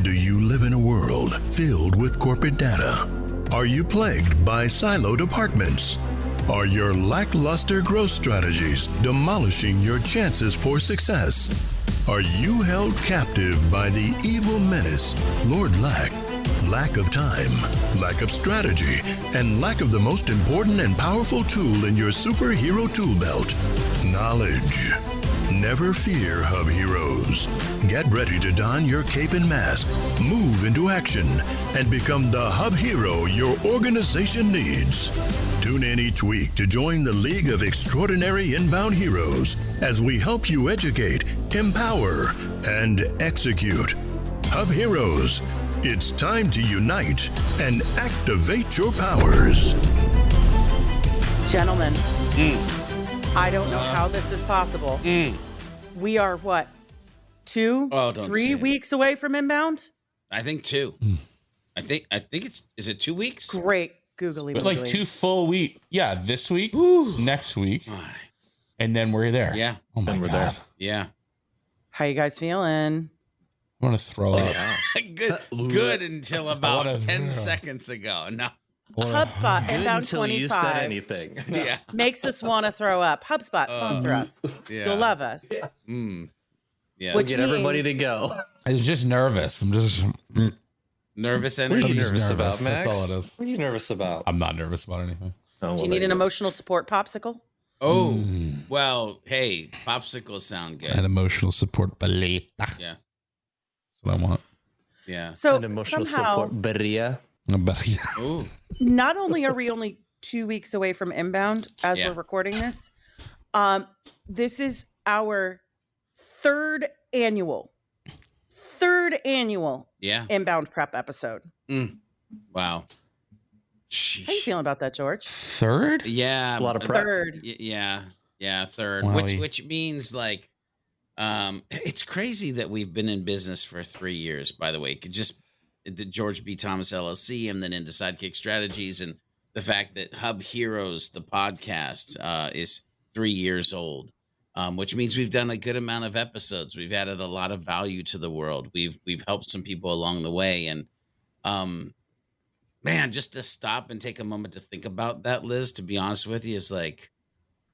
Do you live in a world filled with corporate data? Are you plagued by siloed departments? Are your lackluster growth strategies demolishing your chances for success? Are you held captive by the evil menace, Lord Lack? Lack of time, lack of strategy, and lack of the most important and powerful tool in your superhero tool belt, knowledge. Never fear, Hub Heroes. Get ready to don your cape and mask, move into action, and become the Hub Hero your organization needs. Tune in each week to join the League of Extraordinary Inbound Heroes as we help you educate, empower, and execute. Hub Heroes, it's time to unite and activate your powers. Gentlemen, I don't know how this is possible. We are what? 3 weeks away from inbound? I think 2. I think is it 2 weeks? Great. Googly. Like 2 full weeks. Yeah, this week, next week, and then we're there. Yeah. Oh my God. There. Yeah. How you guys feeling? I want to throw up. Good until about 10 seconds ago. No. HubSpot, inbound until 25. you said anything. Yeah. Makes us want to throw up. HubSpot, sponsor us. Yeah. You'll love us. Yeah. Which Get everybody to go. I was just nervous. I'm just nervous What are energy. you nervous about, That's Max? all it is. What are you nervous about? I'm not nervous about anything. Oh, Do you need an emotional support popsicle? Oh, well, hey, popsicles sound good. An emotional support baleta. Yeah. That's what I want. Yeah. So An emotional somehow, support, Beria. Ooh. not only are we only 2 weeks away from inbound as we're recording this, this is our third annual inbound prep episode. Wow. How you feeling about that, George? Third? Yeah. A lot of prep. Third. Yeah, third. Wowie. Which means like it's crazy that we've been in business for 3 years, by the way. Just the George B. Thomas LLC and then into Sidekick Strategies, and the fact that Hub Heroes, the podcast, is 3 years old. Which means we've done a good amount of episodes. We've added a lot of value to the world. We've helped some people along the way. And man, just to stop and take a moment to think about that, Liz, to be honest with you, is like,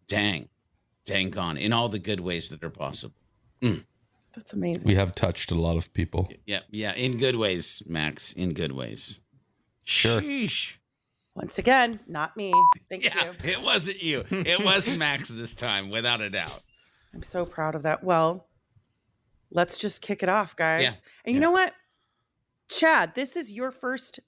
dang gone in all the good ways that are possible. That's amazing. We have touched a lot of people. Yeah. In good ways, Max. In good ways. Sure. Sheesh. Once again, not me. Thank you. It wasn't you. It was Max this time, without a doubt. I'm so proud of that. Well, let's just kick it off, guys. Yeah. And you know what? Chad, this is your first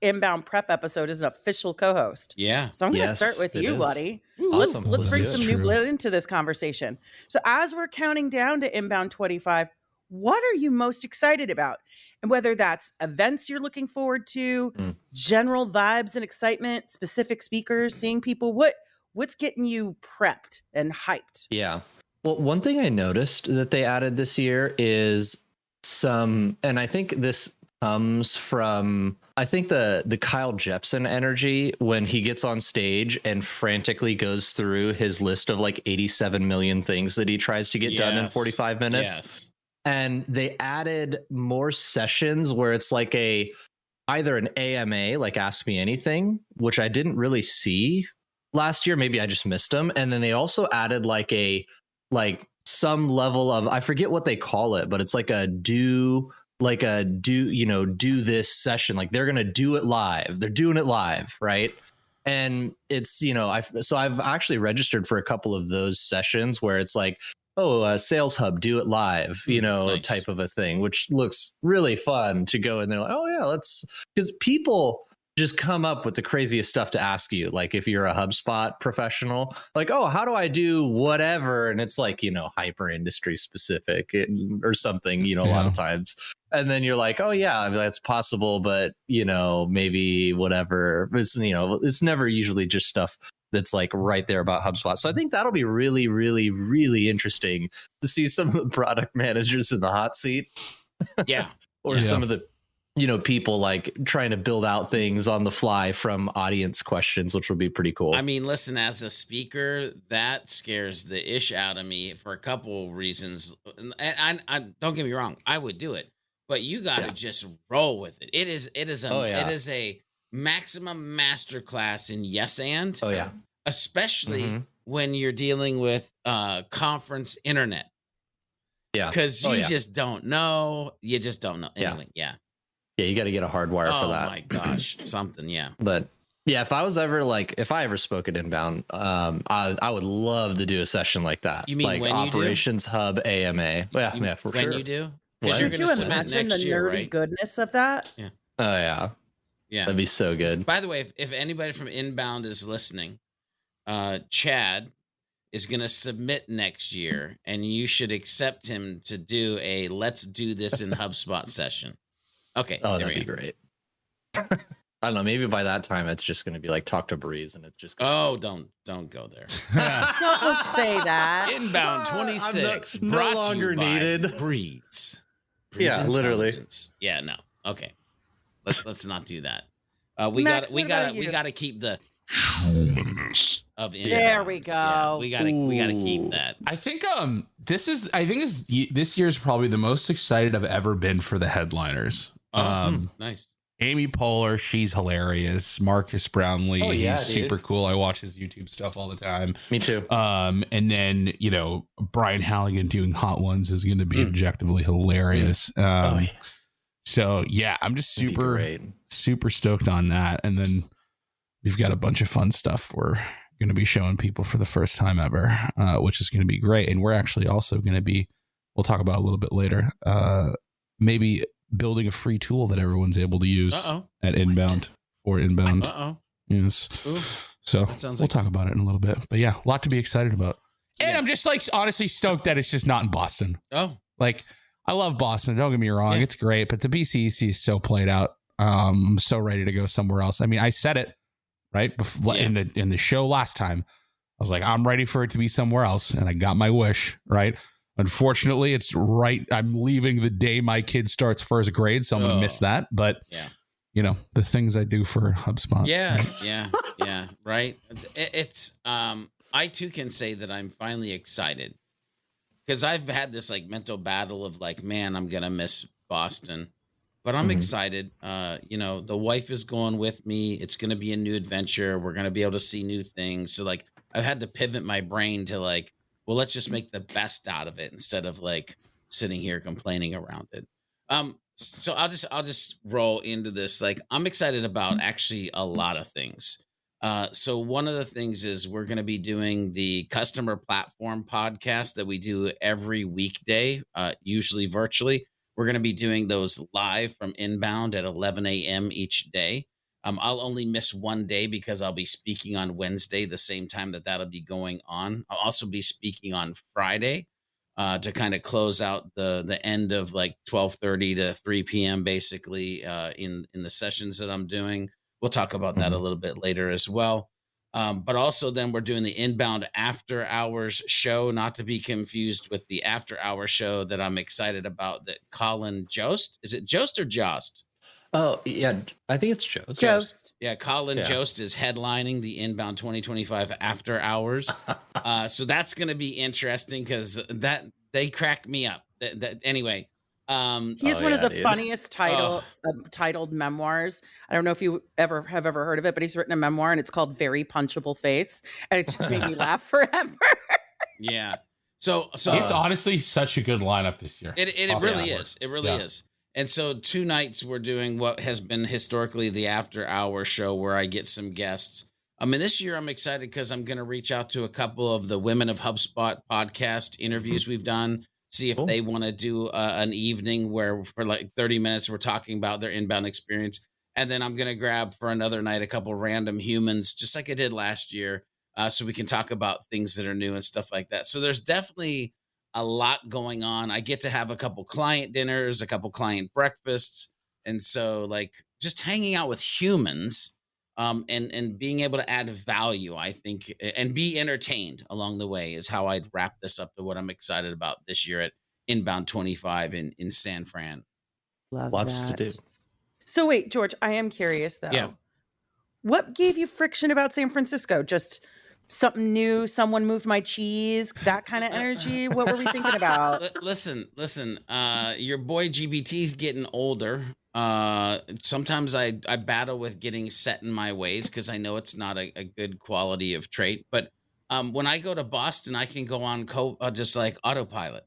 inbound prep episode as an official co-host. Yeah. So I'm going to Yes, start with it you, is. buddy. Awesome. Let's Let's bring do some it. new True. blood into this conversation. So as we're counting down to inbound 25, what are you most excited about? And whether that's events you're looking forward to, general vibes and excitement, specific speakers, seeing people, what's getting you prepped and hyped? Yeah. Well, one thing I noticed that they added this year is and I think this comes from, I think the Kyle Jepsen energy when he gets on stage and frantically goes through his list of like 87 million things that he tries to get done in Yes. 45 minutes. Yes. And they added more sessions where it's like either an AMA, like Ask Me Anything, which I didn't really see last year. Maybe I just missed them. And then they also added like some level of, I forget what they call it, but it's like do this session. Like they're going to do it live. They're doing it live. Right. And it's, I've actually registered for a couple of those sessions where it's like, Sales Hub, do it live, Nice. type of a thing, which looks really fun to go in there. Like, because people just come up with the craziest stuff to ask you. Like if you're a HubSpot professional, like, how do I do whatever? And it's like, hyper industry specific or something, a lot of times. And then you're like, that's possible, but maybe whatever. It's never usually just stuff that's like right there about HubSpot. So I think that'll be really, really, really interesting to see some of the product managers in the hot seat. Yeah. Or some of the people like trying to build out things on the fly from audience questions, which would be pretty cool. I mean, listen, as a speaker, that scares the ish out of me for a couple reasons. And I don't get me wrong, I would do it, but you got to just roll with it. It is a maximum masterclass in yes and. Oh yeah, especially when you're dealing with conference internet. Yeah, because you just don't know. You just don't know. Anyway, yeah. Yeah, you got to get a hard wire for that. Oh my gosh, something, yeah. But yeah, if I ever spoke at Inbound, I would love to do a session like that. You mean like when Operations you Hub AMA? Yeah, for when sure. When you do? Because you're going to submit next year, right? Goodness of that. Yeah. Oh yeah. Yeah. That'd be so good. By the way, if anybody from Inbound is listening, Chad is going to submit next year, and you should accept him to do a Let's Do This in HubSpot session. Okay. Oh, that'd be great. I don't know. Maybe by that time, it's just going to be like Talk to Breeze, and it's just. Don't go there. Don't say that. Inbound 26. No longer needed. Breeze. Yeah, literally. Yeah, no. Okay. Let's not do that. We got to keep the humanness of Inbound. There we go. Yeah, we got to keep that. I think this year's probably the most excited I've ever been for the headliners. Nice. Amy Poehler, she's hilarious. Marcus Brownlee, he's super cool. I watch his YouTube stuff all the time. Me too. Mm-hmm. And then, Brian Halligan doing Hot Ones is going to be objectively hilarious. So yeah, I'm just super stoked on that. And then we've got a bunch of fun stuff we're going to be showing people for the first time ever, which is going to be great. And we're actually also going to be, we'll talk about it a little bit later, maybe building a free tool that everyone's able to use at Inbound for Inbound. Yes. Ooh. So we'll talk about it in a little bit. But yeah, a lot to be excited about. And I'm just honestly stoked that it's just not in Boston. Oh. I love Boston. Don't get me wrong. Yeah. It's great. But the BCEC is so played out. I'm so ready to go somewhere else. I mean, I said it right before, in the show last time. I was like, I'm ready for it to be somewhere else. And I got my wish, right? Unfortunately, it's right. I'm leaving the day my kid starts first grade, so I'm going to miss that. But, the things I do for HubSpot. Yeah, right. It's, I too can say that I'm finally excited because I've had this mental battle of man, I'm going to miss Boston, but I'm excited. The wife is going with me. It's going to be a new adventure. We're going to be able to see new things. So I've had to pivot my brain to well, let's just make the best out of it instead of sitting here complaining around it. So I'll just roll into this. I'm excited about actually a lot of things. So one of the things is we're going to be doing the customer platform podcast that we do every weekday, usually virtually. We're going to be doing those live from Inbound at 11 a.m. each day. I'll only miss one day because I'll be speaking on Wednesday, the same time that'll be going on. I'll also be speaking on Friday to kind of close out the end of 12:30 to 3 p.m. basically in the sessions that I'm doing. We'll talk about that a little bit later as well. But also then we're doing the Inbound After Hours show, not to be confused with the After Hour show that I'm excited about that Colin Jost. Is it Jost or Jost? Oh, yeah. I think it's Jost. Jost. Yeah, Colin Jost is headlining the Inbound 2025 After Hours. So that's going to be interesting because they cracked me up. Anyway. He's one of the funniest titled memoirs. I don't know if you have ever heard of it, but he's written a memoir and it's called Very Punchable Face. And it just made me laugh forever. Yeah. So it's honestly such a good lineup this year. It really is. It really is. And so 2 nights we're doing what has been historically the after hour show where I get some guests. This year I'm excited because I'm going to reach out to a couple of the Women of HubSpot podcast interviews we've done, see if they want to do an evening where for 30 minutes we're talking about their inbound experience. And then I'm going to grab for another night a couple random humans, just like I did last year, so we can talk about things that are new and stuff like that. So there's definitely a lot going on. I get to have a couple client dinners, a couple client breakfasts. And so just hanging out with humans and being able to add value, I think, and be entertained along the way is how I'd wrap this up to what I'm excited about this year at Inbound 25 in San Fran. Love Lots that. to do. So wait, George, I am curious though. Yeah. What gave you friction about San Francisco? Just something new, someone moved my cheese, that kind of energy? What were we thinking about? Listen. Your boy GBT's getting older. Sometimes I battle with getting set in my ways because I know it's not a good quality of trait. But when I go to Boston, I can go on just like autopilot.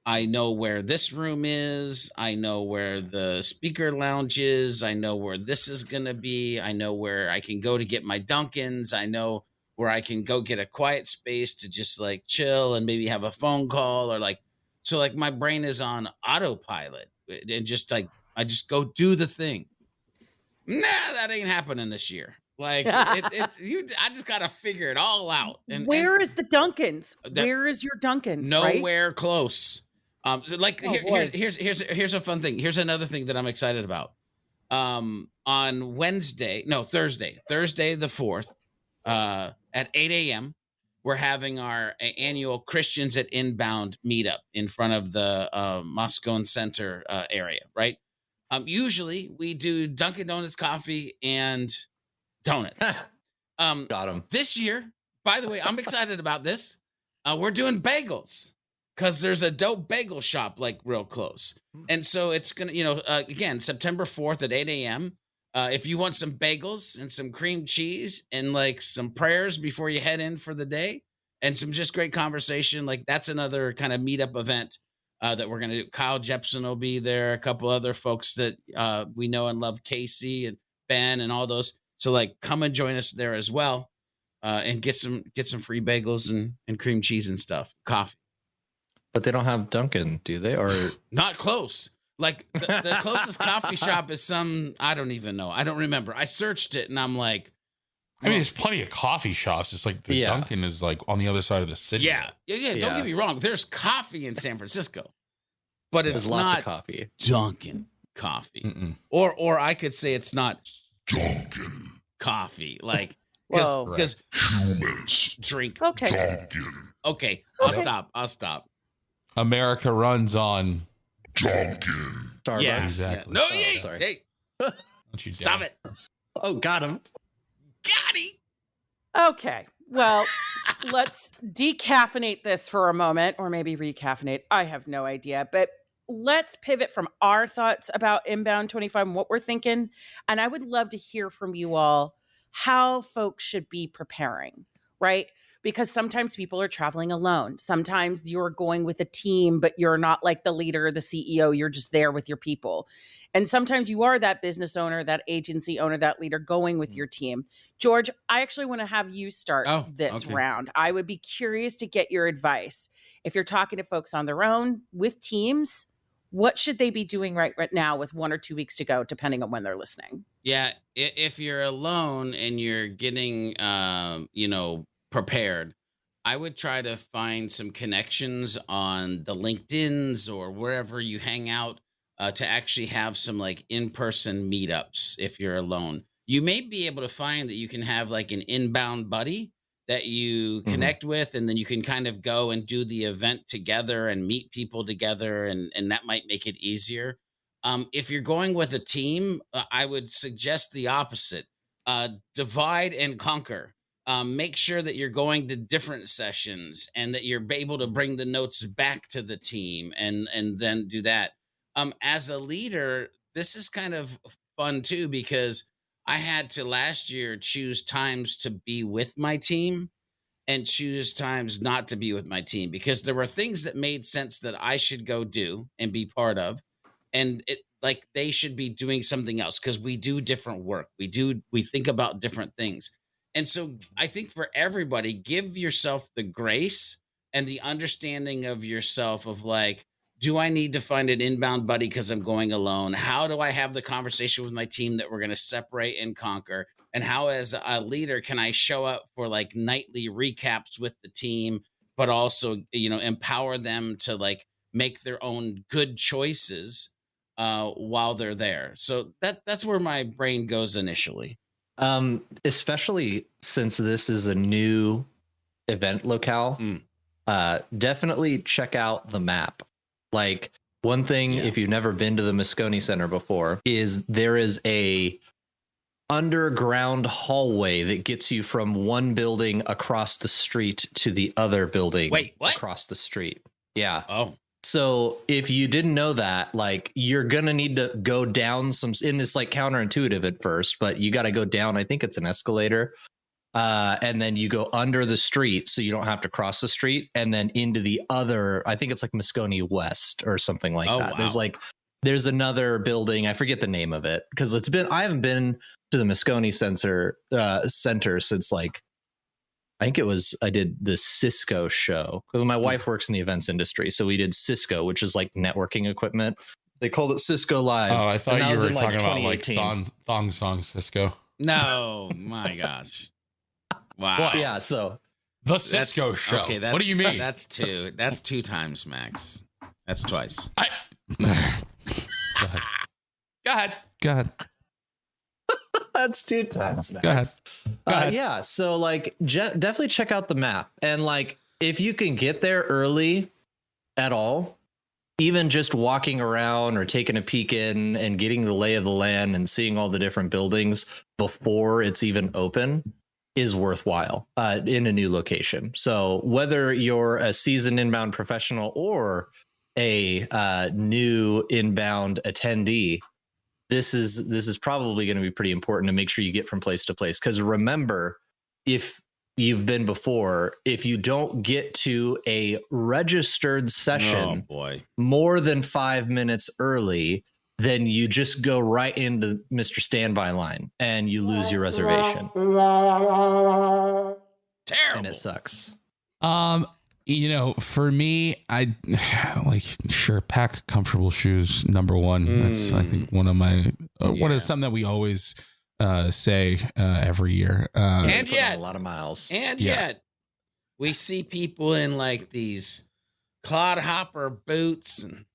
I know where this room is. I know where the speaker lounge is. I know where this is going to be. I know where I can go to get my Dunkins. I know where I can go get a quiet space to just like chill and maybe have a phone call or like, so like my brain is on autopilot and just like, I just go do the thing. Nah, that ain't happening this year. Like it's you. I just got to figure it all out. And where is the Dunkins? Where is your Dunkins? Nowhere right? Close. Here's a fun thing. Here's another thing that I'm excited about. On Thursday the 4th, at 8 a.m., we're having our annual Christians at Inbound meetup in front of the Moscone Center area, right? Usually we do Dunkin' Donuts coffee and donuts. Got him. This year, by the way, I'm excited about this. We're doing bagels. Because there's a dope bagel shop like real close. And so it's going to, again, September 4th at 8 a.m. If you want some bagels and some cream cheese and like some prayers before you head in for the day and some just great conversation, like that's another kind of meetup event that we're going to do. Kyle Jepson will be there. A couple other folks that we know and love, Casey and Ben and all those. So like come and join us there as well and get some free bagels and cream cheese and stuff, coffee. But they don't have Dunkin', do they? Or not close. Like the closest coffee shop is I don't even know. I don't remember. I searched it and I'm like, I mean, there's plenty of coffee shops. It's like the Dunkin' is like on the other side of the city. Yeah. Don't get me wrong. There's coffee in San Francisco, but it's lots not of coffee. Dunkin' coffee. Or I could say it's not Dunkin' coffee. Like because humans drink okay. Dunkin'. Okay. I'll stop. America runs on Dunkin'. Starbucks. Yeah, exactly. No, sorry. Hey, Don't you stop dare. it. Oh, got him. Got it. Okay. Well, let's decaffeinate this for a moment, or maybe recaffeinate. I have no idea. But let's pivot from our thoughts about Inbound 25 and what we're thinking. And I would love to hear from you all how folks should be preparing, right? Because sometimes people are traveling alone. Sometimes you're going with a team, but you're not like the leader or the CEO. You're just there with your people. And sometimes you are that business owner, that agency owner, that leader going with your team. George, I actually want to have you start this round. I would be curious to get your advice. If you're talking to folks on their own with teams, what should they be doing right now with 1 or 2 weeks to go, depending on when they're listening? Yeah. If you're alone and you're getting, prepared, I would try to find some connections on the LinkedIns or wherever you hang out to actually have some like in-person meetups. If you're alone, you may be able to find that you can have like an inbound buddy that you connect with, and then you can kind of go and do the event together and meet people together. And that might make it easier. If you're going with a team, I would suggest the opposite. Divide and conquer. Make sure that you're going to different sessions and that you're able to bring the notes back to the team and then do that. As a leader, this is kind of fun too, because I had to last year choose times to be with my team and choose times not to be with my team, because there were things that made sense that I should go do and be part of. And like they should be doing something else because we do different work. We think about different things. And so I think for everybody, give yourself the grace and the understanding of yourself of like, do I need to find an inbound buddy because I'm going alone? How do I have the conversation with my team that we're going to separate and conquer? And how, as a leader, can I show up for like nightly recaps with the team, but also, empower them to like make their own good choices while they're there? So that's where my brain goes initially. Especially since this is a new event locale, definitely check out the map. Like One thing, if you've never been to the Moscone Center before, is there is a underground hallway that gets you from one building across the street to the other building. Wait, what? Across the street. Yeah. Oh. So if you didn't know that, like, you're going to need to go down some, and it's like counterintuitive at first, but you got to go down. I think it's an escalator. And then you go under the street so you don't have to cross the street, and then into the other, I think it's like Moscone West or something like that. Wow. There's another building. I forget the name of it because I haven't been to the Moscone Center since like, I think I did the Cisco show because my wife works in the events industry. So we did Cisco, which is like networking equipment. They called it Cisco Live. Oh, I thought you were talking about like 2018. thong song Cisco. No, my gosh. Wow. Well, yeah. So the Cisco show. Okay, What do you mean? That's two times, Max. That's twice. Go ahead. that's 2 times. Go ahead. Yeah. So like, definitely check out the map, and like, if you can get there early at all, even just walking around or taking a peek in and getting the lay of the land and seeing all the different buildings before it's even open is worthwhile in a new location. So whether you're a seasoned inbound professional or a new inbound attendee, this is probably going to be pretty important to make sure you get from place to place. Because remember, if you've been before, if you don't get to a registered session more than 5 minutes early, then you just go right into Mr. Standby line and you lose your reservation. Terrible. And it sucks. For me, I like, sure, pack comfortable shoes, number one. That's, I think, one of my one is something that we always say every year. And yet, a lot of miles. And yet, we see people in like these clodhopper boots and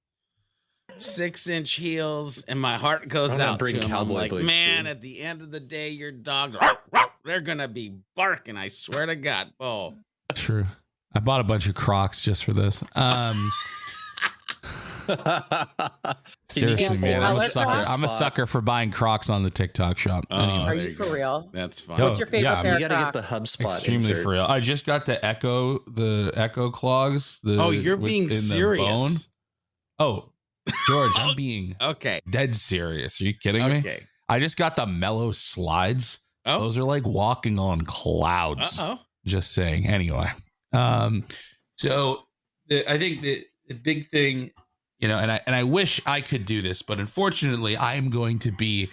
6-inch heels, and my heart goes out to them. I'm like, man, at the end of the day, your dogs, they're gonna be barking. I swear to God, Paul. True. I bought a bunch of Crocs just for this. Seriously, man, I'm a sucker. I'm a sucker for buying Crocs on the TikTok shop. Anyway. Are you for real? That's fine. What's your favorite pair of Crocs? You gotta get the HubSpot. Extremely insert. for real. I just got the Echo clogs. You're being serious. Oh, George, I'm being okay. Dead serious. Are you kidding me? Okay. I just got the Mellow slides. Oh. Those are like walking on clouds. Just saying. Anyway. So I think the big thing, and I wish I could do this, but unfortunately I am going to be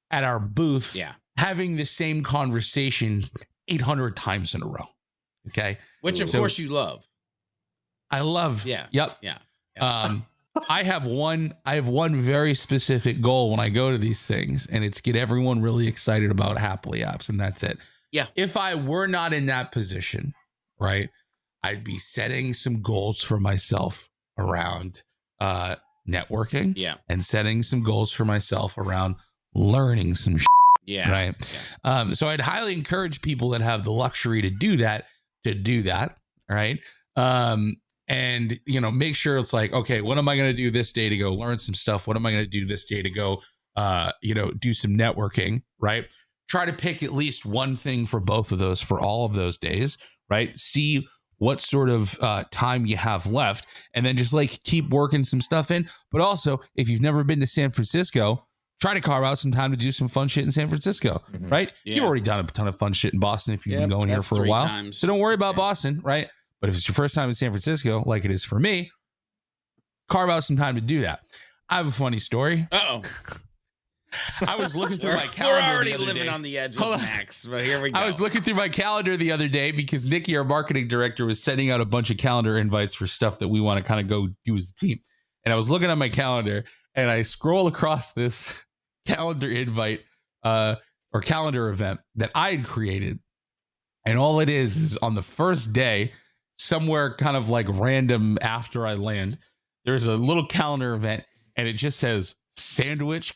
at our booth having the same conversation 800 times in a row. Okay. Which of course you love. I love. Yeah. Yep. Yeah. I have one very specific goal when I go to these things, and it's get everyone really excited about Happily Apps, and that's it. Yeah. If I were not in that position, right, I'd be setting some goals for myself around networking, and setting some goals for myself around learning some right. Yeah. So I'd highly encourage people that have the luxury to do that, right? And, make sure it's like, okay, what am I going to do this day to go learn some stuff? What am I going to do this day to go, do some networking, right? Try to pick at least one thing for both of those, for all of those days, right? See what sort of time you have left, and then just like keep working some stuff in. But also, if you've never been to San Francisco, try to carve out some time to do some fun shit in San Francisco, right? Yeah. You've already done a ton of fun shit in Boston if you've been going here for a while. So don't worry about Boston, right? But if it's your first time in San Francisco, like it is for me, carve out some time to do that. I have a funny story. Uh-oh. I was looking through my calendar. We're already living on the edge with Max, but here we go. I was looking through my calendar the other day because Nikki, our marketing director, was sending out a bunch of calendar invites for stuff that we want to kind of go do as a team. And I was looking at my calendar, and I scroll across this calendar invite or calendar event that I had created. And all it is on the first day, somewhere kind of like random after I land, there's a little calendar event, and it just says sandwich ?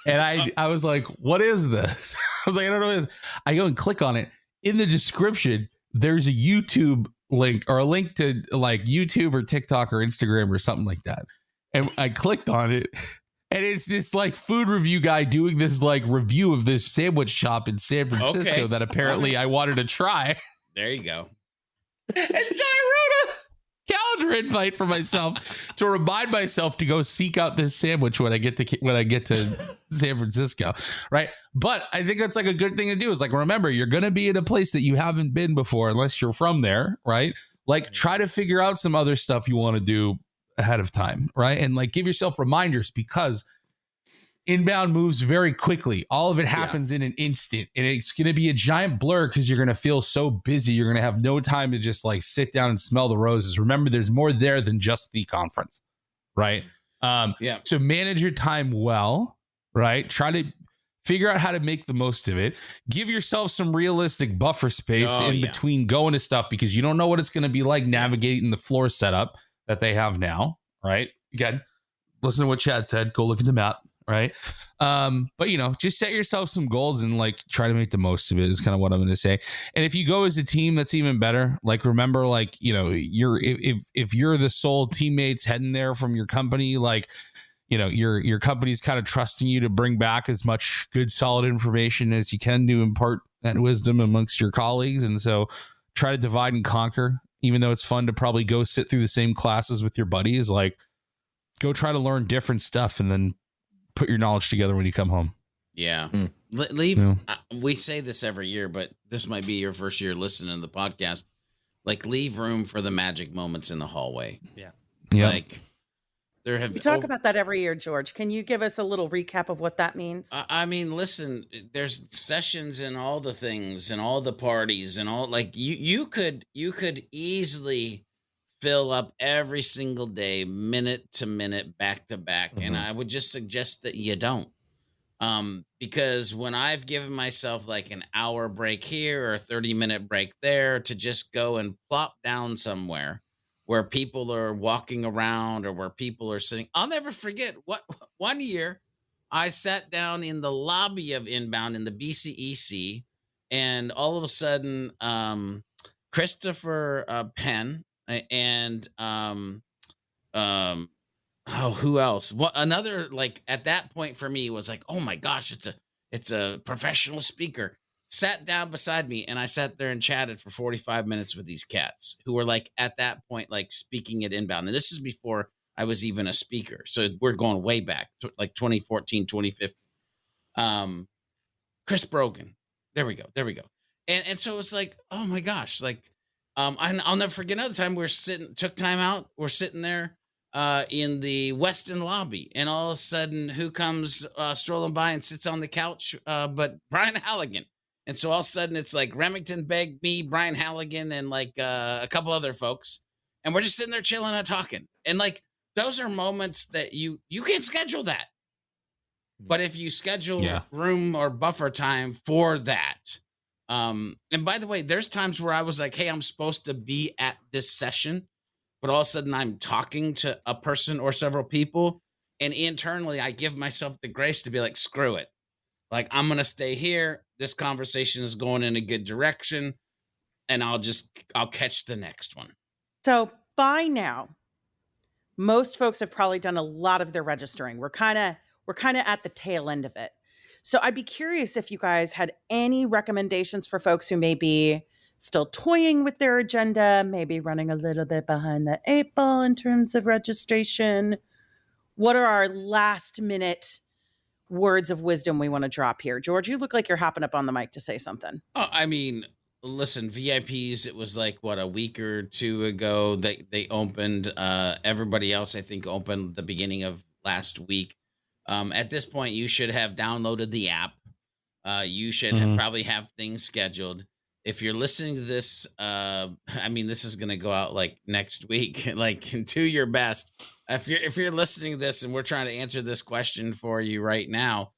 And I was like, what is this? I was like, I don't know what it is. I go and click on it. In the description, there's a YouTube link or a link to like YouTube or TikTok or Instagram or something like that. And I clicked on it, and it's this like food review guy doing this like review of this sandwich shop in San Francisco that apparently I wanted to try. There you go. And so I wrote a calendar invite for myself to remind myself to go seek out this sandwich when I get to San Francisco, right? But I think that's like a good thing to do. Is like, remember, you're going to be in a place that you haven't been before unless you're from there, right? Like, try to figure out some other stuff you want to do ahead of time, right? And like, give yourself reminders, because inbound moves very quickly. All of it happens in an instant, and it's going to be a giant blur because you're going to feel so busy. You're going to have no time to just like sit down and smell the roses. Remember, there's more there than just the conference, right? So manage your time well, right? Try to figure out how to make the most of it. Give yourself some realistic buffer space between going to stuff, because you don't know what it's going to be like navigating the floor setup that they have now, right? Again, listen to what Chad said. Go look at the map. Right. But, you know, just set yourself some goals and like try to make the most of it is kind of what I'm going to say. And if you go as a team, that's even better. Like, remember, like, you know, if you're the sole teammates heading there from your company, like, you know, your company's kind of trusting you to bring back as much good, solid information as you can to impart that wisdom amongst your colleagues. And so try to divide and conquer, even though it's fun to probably go sit through the same classes with your buddies. Like, go try to learn different stuff and then put your knowledge together when you come home. Yeah. Leave. We say this every year, but this might be your first year listening to the podcast. Like, leave room for the magic moments in the hallway. Yeah. Like, there have we talk about that every year, George. Can you give us a little recap of what that means? I mean, listen, there's sessions and all the things and all the parties and all, like, you could easily fill up every single day, minute to minute, back to back. And I would just suggest that you don't. Because when I've given myself like an hour break here or a 30-minute break there to just go and plop down somewhere where people are walking around or where people are sitting, I'll never forget what one year I sat down in the lobby of Inbound in the BCEC, and all of a sudden, Christopher Penn, and who else? What another, like, at that point for me was like, oh my gosh, it's a professional speaker, sat down beside me, and I sat there and chatted for 45 minutes with these cats who were like at that point like speaking at Inbound, and this is before I was even a speaker, so we're going way back to like 2014, 2015. Chris Brogan, there we go, and so it's like, oh my gosh, like, I'll never forget another time we're sitting there in the Westin lobby, and all of a sudden, who comes strolling by and sits on the couch but Brian Halligan. And so all of a sudden it's like Remington Begg, me, Brian Halligan, and like a couple other folks, and we're just sitting there chilling and talking. And like, those are moments that you can't schedule that, but if you schedule room or buffer time for that. And by the way, there's times where I was like, hey, I'm supposed to be at this session, but all of a sudden I'm talking to a person or several people, and internally I give myself the grace to be like, screw it. Like, I'm going to stay here. This conversation is going in a good direction, and I'll catch the next one. So by now, most folks have probably done a lot of their registering. We're kind of at the tail end of it. So I'd be curious if you guys had any recommendations for folks who may be still toying with their agenda, maybe running a little bit behind the 8 ball in terms of registration. What are our last minute words of wisdom we want to drop here? George, you look like you're hopping up on the mic to say something. Oh, I mean, listen, VIPs, it was like, what, a week or two ago they opened. Everybody else, I think, opened the beginning of last week. At this point, you should have downloaded the app. You should probably have things scheduled. If you're listening to this, I mean, this is going to go out like next week, like, do your best. If you're listening to this and we're trying to answer this question for you right now,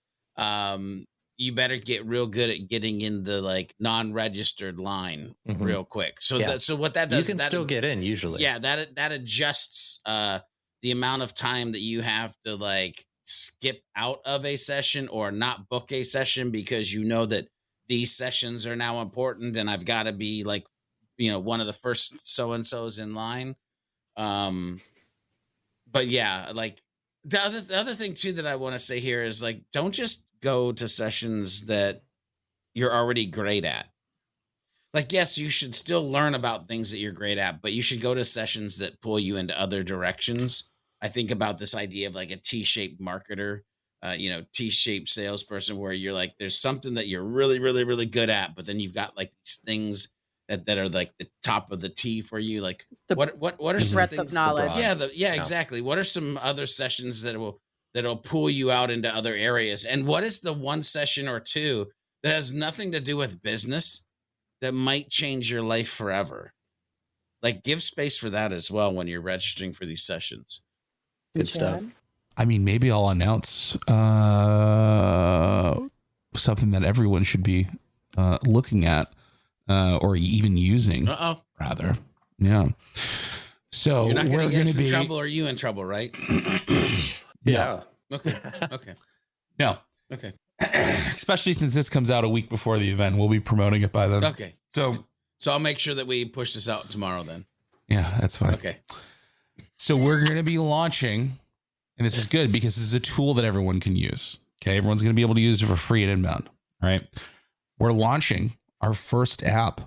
you better get real good at getting in the like non-registered line real quick. So so what that does, you can still get in usually. Yeah, that adjusts the amount of time that you have to like skip out of a session or not book a session, because you know that these sessions are now important and I've got to be like, one of the first so-and-sos in line. But yeah, like the other thing too that I want to say here is like, don't just go to sessions that you're already great at. Like, yes, you should still learn about things that you're great at, but you should go to sessions that pull you into other directions. I think about this idea of like a T-shaped marketer, T-shaped salesperson, where you're like, there's something that you're really, really, really good at, but then you've got like these things that are like the top of the T for you. Like what are some breadth things of knowledge? Yeah, exactly. What are some other sessions that'll pull you out into other areas? And what is the one session or two that has nothing to do with business that might change your life forever? Like, give space for that as well when you're registering for these sessions. Good stuff. I mean, maybe I'll announce something that everyone should be looking at or even using. Rather. Yeah. So you're not going to get us in be trouble, or you in trouble, right? Yeah. Okay. No. Okay. Especially since this comes out a week before the event, we'll be promoting it by then. Okay. So I'll make sure that we push this out tomorrow then. Yeah, that's fine. Okay. So we're going to be launching, and this is good because this is a tool that everyone can use. Okay. Everyone's going to be able to use it for free at Inbound. All right. We're launching our first app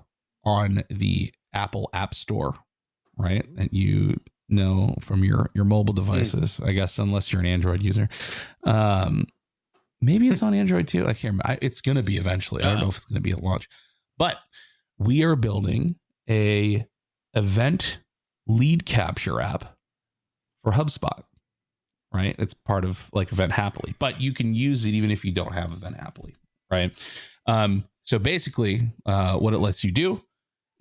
on the Apple App Store, right? And from your mobile devices, I guess, unless you're an Android user. Maybe it's on Android too. I can't remember. It's going to be eventually. I don't know if it's going to be at launch, but we are building a event lead capture app for HubSpot, right? It's part of like Event Happily, but you can use it even if you don't have Event Happily, right? So basically, what it lets you do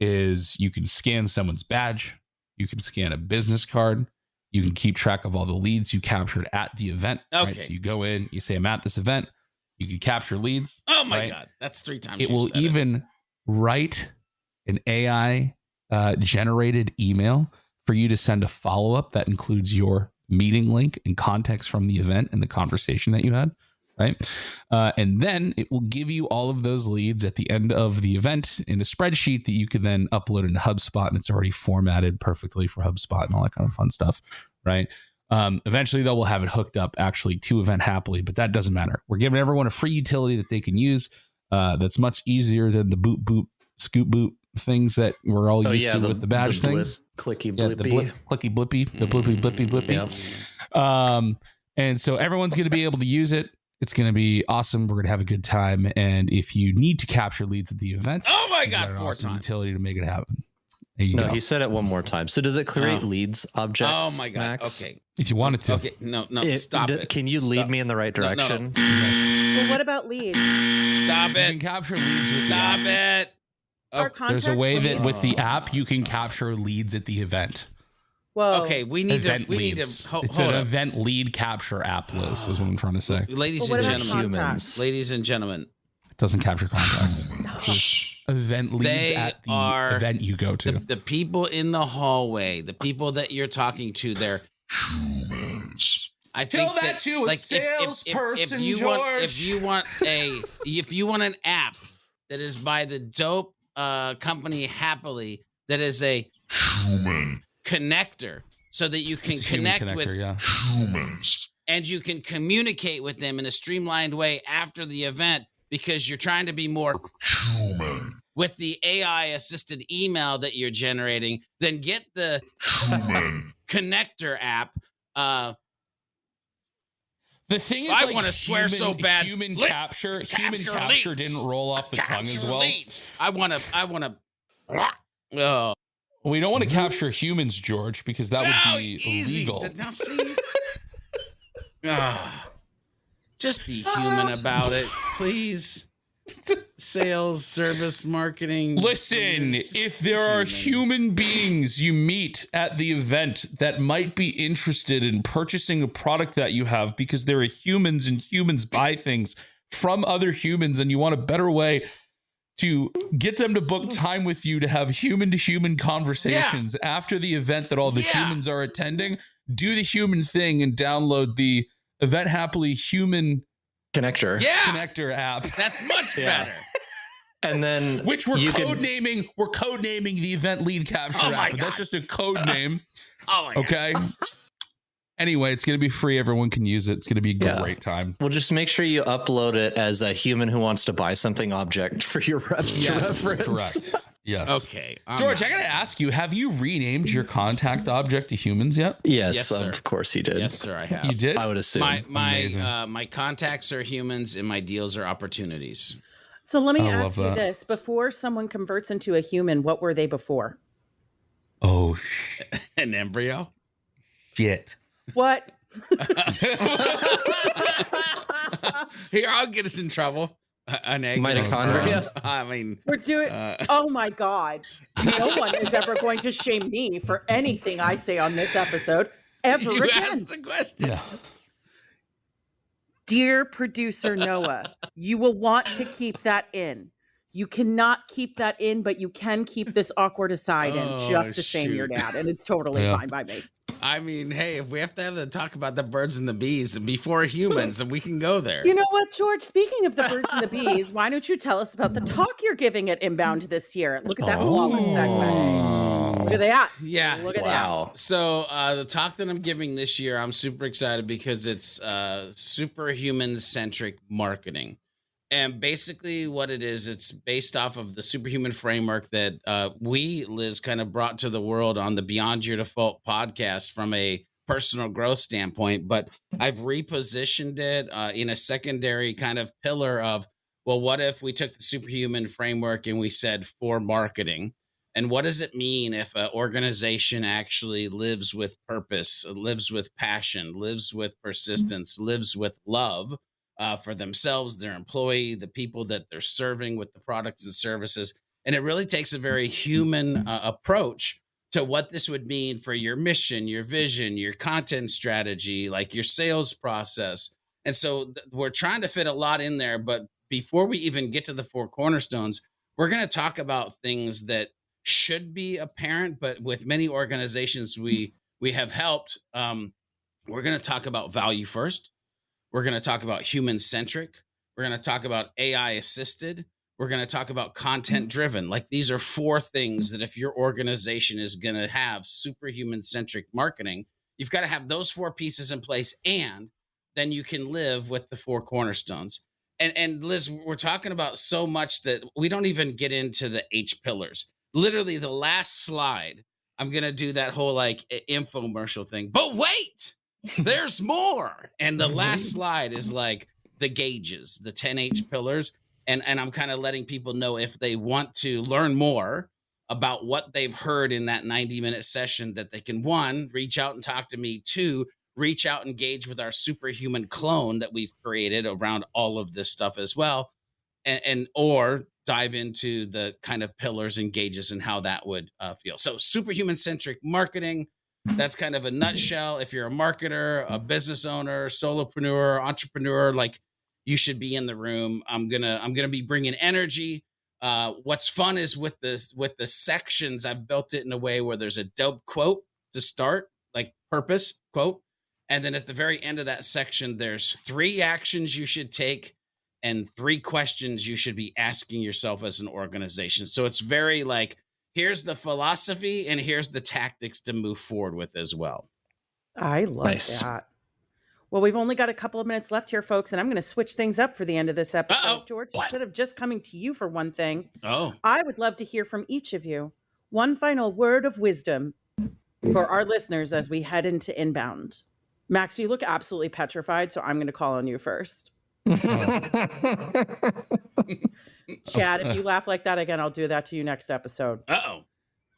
is you can scan someone's badge, you can scan a business card, you can keep track of all the leads you captured at the event. Okay. Right? So you go in, you say, I'm at this event, you can capture leads. Oh my right? God. That's 3 times. It will even write an AI generated email for you to send a follow-up that includes your meeting link and context from the event and the conversation that you had. Right. And then it will give you all of those leads at the end of the event in a spreadsheet that you can then upload into HubSpot, and it's already formatted perfectly for HubSpot and all that kind of fun stuff. Right. Eventually, though, we'll have it hooked up actually to Event Happily, but that doesn't matter. We're giving everyone a free utility that they can use that's much easier than the boop, boop, scoop, boop things that we're all used to with the badge things. Clicky blippy. Clicky blippy, the blippy, blippy, blippy. Yep. And so everyone's going to be able to use it. It's going to be awesome. We're going to have a good time. And if you need to capture leads at the event, oh my God, 4 times utility to make it happen. There you go. He said it one more time. So does it create leads objects? Oh my God. Max? Okay. If you wanted to. Okay. No, stop it. Can you lead me in the right direction? No. Well, what about leads? Stop You it. can capture leads. Stop it. There's a way that with the app, you can capture leads at the event. Whoa. Okay, we need to It's hold an up. event lead capture app, Liz, is what I'm trying to say. Ladies Well, and what about gentlemen, contacts? ladies and gentlemen, It doesn't capture contacts. Event leads They at the are event you go to. the people in the hallway, the people that you're talking to, they're Humans. I Tell think that to a salesperson, George. if you want an app that is by the dope company Happily, that is a Human. connector, so that you can It's a human connect with Humans. and you can communicate with them in a streamlined way after the event, because you're trying to be more Human. with the AI assisted email that you're generating, then get the Human. connector app. The thing is, I like, wanna swear so bad. Human Lit- capture capture didn't leads. roll off the tongue as Capture well. leads. I want to. Oh, We don't want to capture humans, George, because that would be easy. illegal. Now see. Just be human about it, please. Sales, service, marketing. Listen, Just if be there are human. human beings you meet at the event that might be interested in purchasing a product that you have because there are humans and humans buy things from other humans, and you want a better way to get them to book time with you to have human-to-human conversations after the event that all the humans are attending, do the human thing and download the Event Happily human Connector. Yeah, connector app. that's much better. And then which we're codenaming the event lead capture app. But that's just a code name. Oh my God. Anyway, it's going to be free. Everyone can use it. It's going to be a great time. Well, just make sure you upload it as a human who wants to buy something object for your reps to reference. Correct. Yes. Okay. George, I got to ask you, have you renamed your contact object to humans yet? Yes, of course he did. Yes, sir, I have. You did? I would assume. My contacts are humans and my deals are opportunities. So let me ask you this. Before someone converts into a human, what were they before? Oh, An embryo? shit. What? Here, I'll get us in trouble. An egg. Mitochondria? I mean, We're doing. Oh my God! No one is ever going to shame me for anything I say on this episode ever you again. asked the question. Yeah. Dear producer Noah, you will want to keep that in. You cannot keep that in, but you can keep this awkward aside in just to shame your dad, and it's totally fine by me. I mean, hey, if we have to have to talk about the birds and the bees before humans, we can go there. You know what, George? Speaking of the birds and the bees, why don't you tell us about the talk you're giving at Inbound this year? Look at that flawless segue. Look at that. Yeah. Look at that. So the talk that I'm giving this year, I'm super excited because it's superhuman-centric marketing. And basically what it is, it's based off of the superhuman framework that we, Liz, kind of brought to the world on the Beyond Your Default podcast from a personal growth standpoint. But I've repositioned it in a secondary kind of pillar of, well, what if we took the superhuman framework and we said for marketing? And what does it mean if an organization actually lives with purpose, lives with passion, lives with persistence, lives with love? For themselves, their employee, the people that they're serving with the products and services. And it really takes a very human approach to what this would mean for your mission, your vision, your content strategy, like your sales process. And so we're trying to fit a lot in there. But before we even get to the 4 cornerstones, we're going to talk about things that should be apparent, but with many organizations we have helped. We're going to talk about value first. We're going to talk about human-centric. We're going to talk about AI-assisted. We're going to talk about content-driven. Like these are 4 things that if your organization is going to have superhuman-centric marketing, you've got to have those 4 pieces in place, and then you can live with the 4 cornerstones. And Liz, we're talking about so much that we don't even get into the H pillars. Literally the last slide, I'm going to do that whole like infomercial thing. But wait! There's more. And the last slide is like the gauges, the 10 H pillars. And I'm kind of letting people know if they want to learn more about what they've heard in that 90-minute session that they can, 1, reach out and talk to me, 2, reach out and engage with our superhuman clone that we've created around all of this stuff as well. And or dive into the kind of pillars and gauges and how that would feel. So superhuman centric marketing. That's kind of a nutshell. If you're a marketer, a business owner, solopreneur, entrepreneur, like you should be in the room. I'm gonna be bringing energy. What's fun is with the sections, I've built it in a way where there's a dope quote to start, like purpose quote, and then at the very end of that section, there's 3 actions you should take and 3 questions you should be asking yourself as an organization. So it's very like, here's the philosophy and here's the tactics to move forward with as well. I love that. Well, we've only got a couple of minutes left here, folks, and I'm going to switch things up for the end of this episode. George, instead of just coming to you for one thing, I would love to hear from each of you. One final word of wisdom for our listeners as we head into Inbound. Max, you look absolutely petrified, so I'm going to call on you first. Chad, if you laugh like that again, I'll do that to you next episode.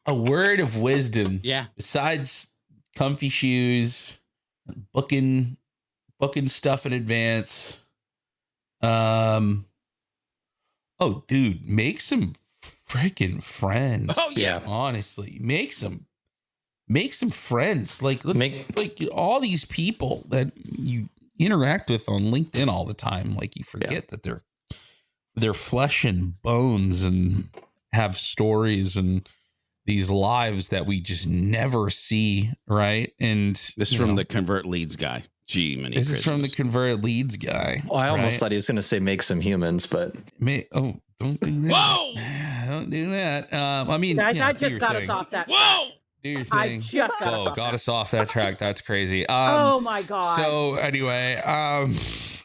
A word of wisdom. Yeah. Besides comfy shoes, booking stuff in advance. Oh, dude, make some freaking friends. Oh yeah. Honestly, make some friends. Like like all these people that you interact with on LinkedIn all the time. Like you forget that they're flesh and bones and have stories and these lives that we just never see. Right. And this is from the Convert Leads guy. This is from the Convert Leads guy. Well, I almost thought he was going to say make some humans, but don't do that. Whoa! Don't do that. I mean, guys, I just got us off that. Whoa! Do your thing. I just got us off that track. That's crazy. Oh my god. So anyway,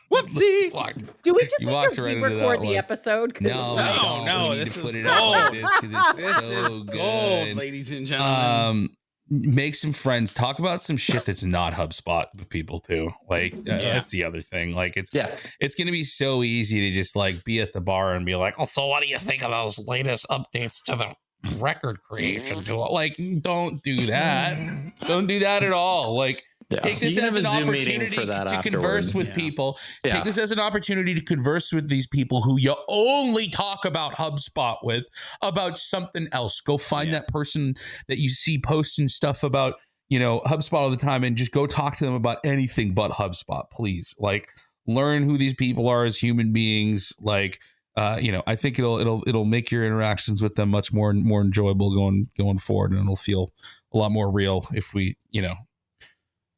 whoopsie. Do we just need walked to right into re-record that the one. episode? No, this is is gold. like this because it's This so is good. gold, ladies and gentlemen. Make some friends. Talk about some shit that's not HubSpot with people too. Like that's the other thing. Like it's going to be so easy to just like be at the bar and be like, oh, so what do you think of those latest updates to the record creation tool? Like, don't do that. Don't do that at all. Like, take this as an opportunity to converse with people. Take this as an opportunity to converse with these people who you only talk about HubSpot with, about something else. Go find that person that you see posting stuff about, HubSpot all the time, and just go talk to them about anything but HubSpot, please. Like, learn who these people are as human beings. Like, I think it'll make your interactions with them much more enjoyable going forward, and it'll feel a lot more real if we,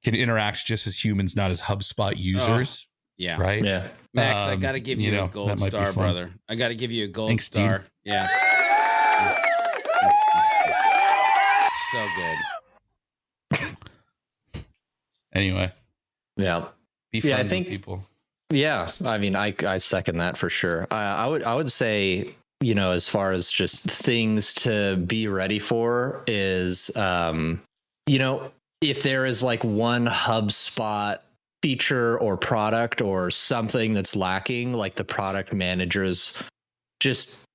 can interact just as humans, not as HubSpot users. Right. Yeah. Max, I got to give you a gold star, brother. I got to give you a gold star. Steve. Yeah. So good. Anyway. Yeah. Be friends with people. Yeah. I mean, I second that for sure. I would say, as far as just things to be ready for is, if there is like one HubSpot feature or product or something that's lacking, like the product managers just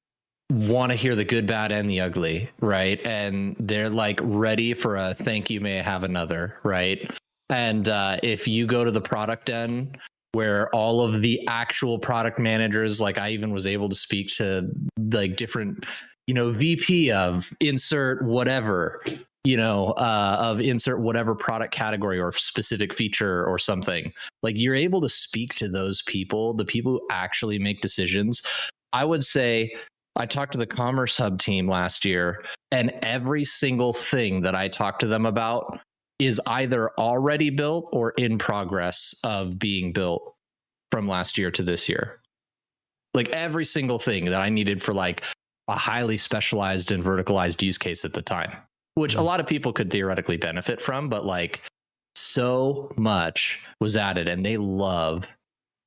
want to hear the good, bad, and the ugly, right? And they're like ready for a thank you, may I have another, right? And if you go to the product end where all of the actual product managers, like I even was able to speak to like different, VP of insert whatever, of insert whatever product category or specific feature or something, like you're able to speak to those people, the people who actually make decisions. I would say I talked to the Commerce Hub team last year, and every single thing that I talked to them about is either already built or in progress of being built from last year to this year. Like every single thing that I needed for like a highly specialized and verticalized use case at the time, which a lot of people could theoretically benefit from, but like so much was added, and they love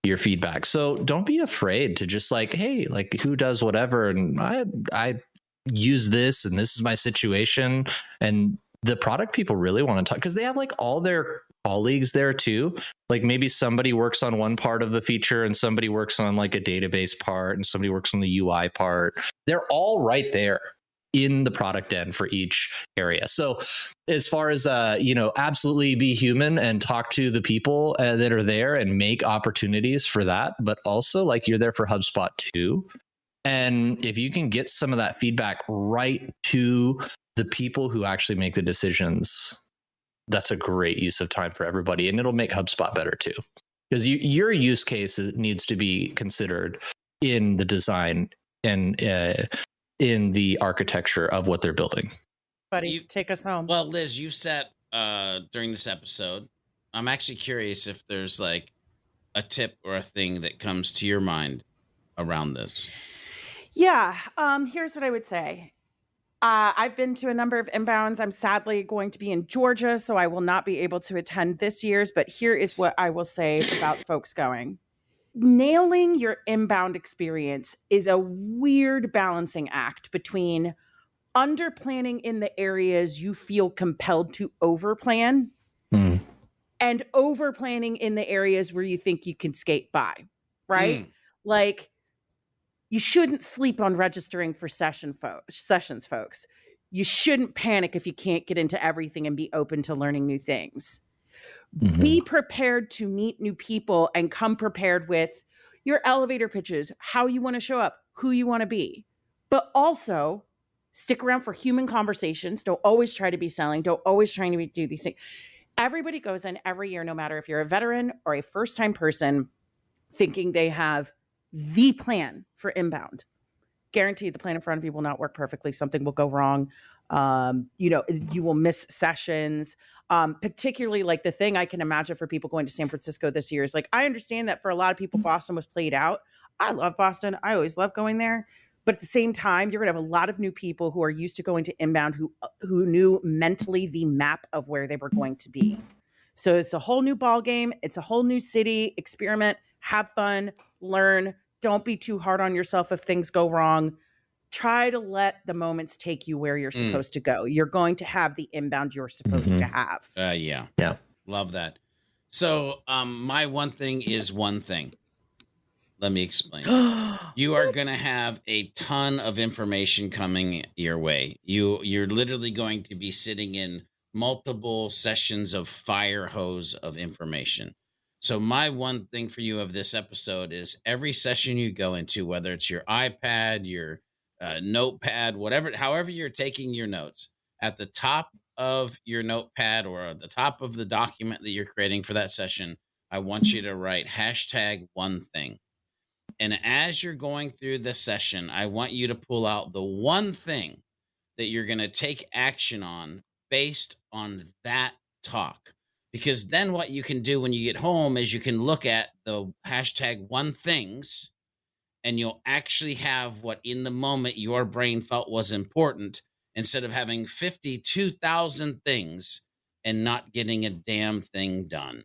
your feedback. So don't be afraid to just like, hey, like who does whatever. And I use this, and this is my situation. And the product people really want to talk, because they have like all their colleagues there too. Like maybe somebody works on one part of the feature, and somebody works on like a database part, and somebody works on the UI part. They're all right there in the product end for each area. So as far as, absolutely be human and talk to the people that are there and make opportunities for that. But also like you're there for HubSpot too. And if you can get some of that feedback right to the people who actually make the decisions, that's a great use of time for everybody. And it'll make HubSpot better too, because your use case needs to be considered in the design and in the architecture of what they're building. Buddy, take us home. Well, Liz, you've sat during this episode. I'm actually curious if there's like a tip or a thing that comes to your mind around this. Yeah. Here's what I would say. I've been to a number of inbounds. I'm sadly going to be in Georgia, so I will not be able to attend this year's, but here is what I will say about folks going. Nailing your inbound experience is a weird balancing act between under planning in the areas you feel compelled to over plan and over planning in the areas where you think you can skate by, right? Like you shouldn't sleep on registering for sessions, folks. You shouldn't panic if you can't get into everything and be open to learning new things. Be prepared to meet new people and come prepared with your elevator pitches, how you want to show up, who you want to be. But also stick around for human conversations. Don't always try to be selling. Don't always try to do these things. Everybody goes in every year, no matter if you're a veteran or a first-time person, thinking they have the plan for inbound. Guaranteed the plan in front of you will not work perfectly. Something will go wrong. You will miss sessions. Particularly like the thing I can imagine for people going to San Francisco this year is like, I understand that for a lot of people, Boston was played out. I love Boston. I always love going there. But at the same time, you're going to have a lot of new people who are used to going to inbound who knew mentally the map of where they were going to be. So it's a whole new ball game. It's a whole new city. Experiment, have fun, learn. Don't be too hard on yourself if things go wrong. Try to let the moments take you where you're supposed to go. You're going to have the inbound you're supposed to have. Yeah. Love that. So my one thing is one thing. Let me explain. You are going to have a ton of information coming your way. You're literally going to be sitting in multiple sessions of fire hose of information. So my one thing for you of this episode is every session you go into, whether it's your iPad, your notepad, however you're taking your notes, at the top of your notepad or at the top of the document that you're creating for that session, I want you to write #1thing. And as you're going through the session, I want you to pull out the one thing that you're going to take action on based on that talk. Because then what you can do when you get home is you can look at the #1things and you'll actually have what in the moment your brain felt was important instead of having 52,000 things and not getting a damn thing done.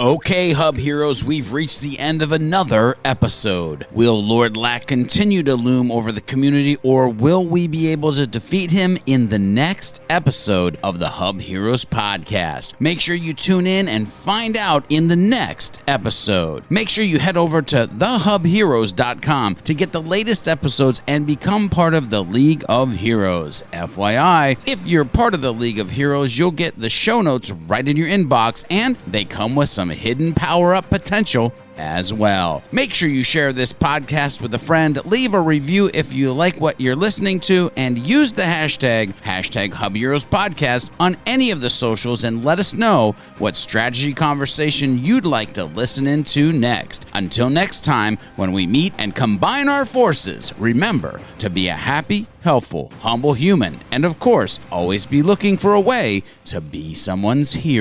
Okay, Hub Heroes, we've reached the end of another episode. Will Lord Lack continue to loom over the community, or will we be able to defeat him in the next episode of the Hub Heroes Podcast? Make sure you tune in and find out in the next episode. Make sure you head over to thehubheroes.com to get the latest episodes and become part of the League of Heroes. FYI, if you're part of the League of Heroes, you'll get the show notes right in your inbox, and they come with some hidden power-up potential as well. Make sure you share this podcast with a friend, leave a review if you like what you're listening to, and use the hashtag HubHeroes on any of the socials and let us know what strategy conversation you'd like to listen into next. Until next time, when we meet and combine our forces, remember to be a happy, helpful, humble human, and of course, always be looking for a way to be someone's hero.